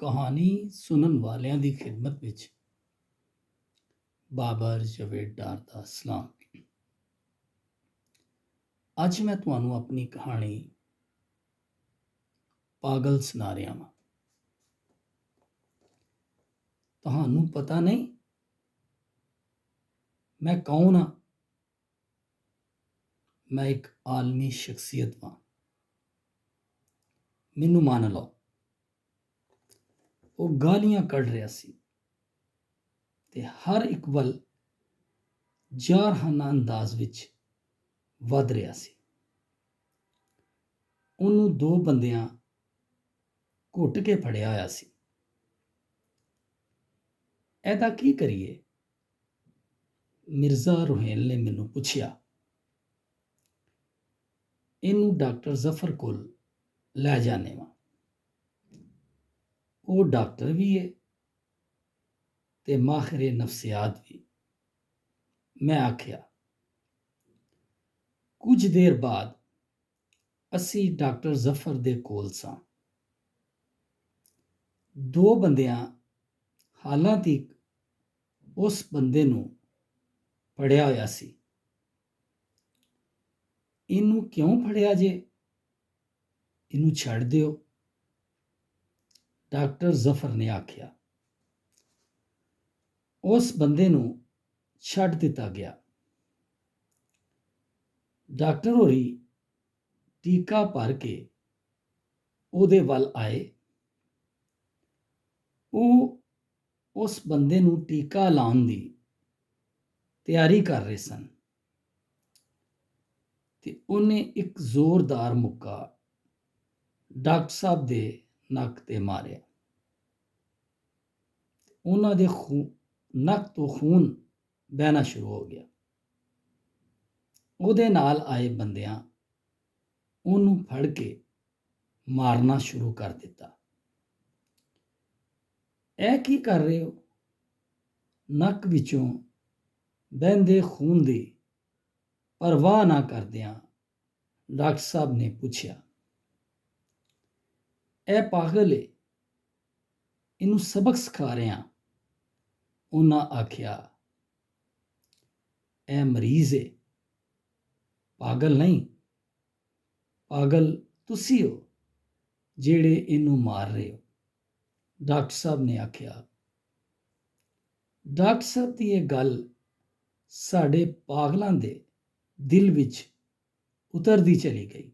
ਕਹਾਣੀ ਸੁਣਨ ਵਾਲਿਆਂ ਦੀ ਖਿਦਮਤ ਵਿੱਚ ਬਾਬਰ ਜਵੇਦ ਡਾਰ ਦਾ ਸਲਾਮ। ਅੱਜ ਮੈਂ ਤੁਹਾਨੂੰ ਆਪਣੀ ਕਹਾਣੀ ਪਾਗਲ ਸੁਣਾ ਰਿਹਾ ਹਾਂ। ਤੁਹਾਨੂੰ ਪਤਾ ਨਹੀਂ ਮੈਂ ਕੌਣ ਹਾਂ? ਮੈਂ ਇੱਕ ਆਲਮੀ ਸ਼ਖਸੀਅਤ ਹਾਂ। ਮੈਨੂੰ ਮੰਨ ਲਓ। ਉਹ ਗਾਲੀਆਂ ਕੱਢ ਰਿਹਾ ਸੀ ਤੇ ਹਰ ਇੱਕ ਵੱਲ ਜਾਰਹਾਨਾ ਅੰਦਾਜ਼ ਵਿੱਚ ਵੱਧ ਰਿਹਾ ਸੀ। ਉਹਨੂੰ ਦੋ ਬੰਦਿਆਂ ਘੁੱਟ ਕੇ ਫੜਿਆ ਹੋਇਆ ਸੀ। ਇਹਦਾ ਕੀ ਕਰੀਏ? ਮਿਰਜ਼ਾ ਰੋਹੇਲ ਨੇ ਮੈਨੂੰ ਪੁੱਛਿਆ। ਇਹਨੂੰ ਡਾਕਟਰ ਜ਼ਫਰ ਕੋਲ ਲੈ ਜਾਣੇ ਵਾ। ਉਹ ਡਾਕਟਰ ਵੀ ਹੈ ਤੇ ਮਾਹਿਰ ਨਫਸਿਆਤ ਵੀ। ਮੈਂ ਆਖਿਆ। ਕੁਝ ਦੇਰ ਬਾਅਦ ਅਸੀਂ ਡਾਕਟਰ ਜ਼ਫਰ ਦੇ ਕੋਲ ਸਾਂ। ਦੋ ਬੰਦਿਆਂ ਹਾਲਾਂਕਿ ਉਸ ਬੰਦੇ ਨੂੰ ਫੜਿਆ ਹੋਇਆ ਸੀ। ਇਹਨੂੰ ਕਿਉਂ ਫੜਿਆ ਜੇ? ਇਹਨੂੰ ਛੱਡ ਦਿਓ, ਡਾਕਟਰ ਜ਼ਫਰ ਨੇ ਆਖਿਆ। ਉਸ ਬੰਦੇ ਨੂੰ ਛੱਡ ਦਿੱਤਾ ਗਿਆ। ਡਾਕਟਰ ਹੋਰੀ ਟੀਕਾ ਭਰ ਕੇ ਉਹਦੇ ਵੱਲ ਆਏ। ਉਹ ਉਸ ਬੰਦੇ ਨੂੰ ਟੀਕਾ ਲਾਉਣ ਦੀ ਤਿਆਰੀ ਕਰ ਰਹੇ ਸਨ ਤੇ ਉਹਨੇ ਇੱਕ ਜ਼ੋਰਦਾਰ ਮੁੱਕਾ ਡਾਕਟਰ ਸਾਹਿਬ ਦੇ ਨੱਕ ਤੇ ਮਾਰਿਆ। ਉਹਨਾਂ ਦੇ ਨੱਕ ਤੋਂ ਖੂਨ ਵਹਿਣਾ ਸ਼ੁਰੂ ਹੋ ਗਿਆ। ਉਹਦੇ ਨਾਲ ਆਏ ਬੰਦਿਆਂ ਉਹਨੂੰ ਫੜ ਕੇ ਮਾਰਨਾ ਸ਼ੁਰੂ ਕਰ ਦਿੱਤਾ। ਇਹ ਕੀ ਕਰ ਰਹੇ ਹੋ? ਨੱਕ ਵਿੱਚੋਂ ਵਹਿੰਦੇ ਖੂਨ ਦੀ ਪਰਵਾਹ ਨਾ ਕਰਦਿਆਂ ਡਾਕਟਰ ਸਾਹਿਬ ਨੇ ਪੁੱਛਿਆ। ਇਹ ਪਾਗਲ ਏ, ਇਹਨੂੰ ਸਬਕ ਸਿਖਾ ਰਿਹਾ। ਉਹਨਾਂ ਆਖਿਆ। ਇਹ ਮਰੀਜ਼ ਏ, ਪਾਗਲ ਨਹੀਂ। ਪਾਗਲ ਤੁਸੀਂ ਹੋ ਜਿਹੜੇ ਇਹਨੂੰ ਮਾਰ ਰਹੇ ਹੋ, ਡਾਕਟਰ ਸਾਹਿਬ ਨੇ ਆਖਿਆ। ਡਾਕਟਰ ਸਾਹਿਬ ਦੀ ਇਹ ਗੱਲ ਸਾਡੇ ਪਾਗਲਾਂ ਦੇ ਦਿਲ ਵਿੱਚ ਉਤਰਦੀ ਚਲੀ ਗਈ।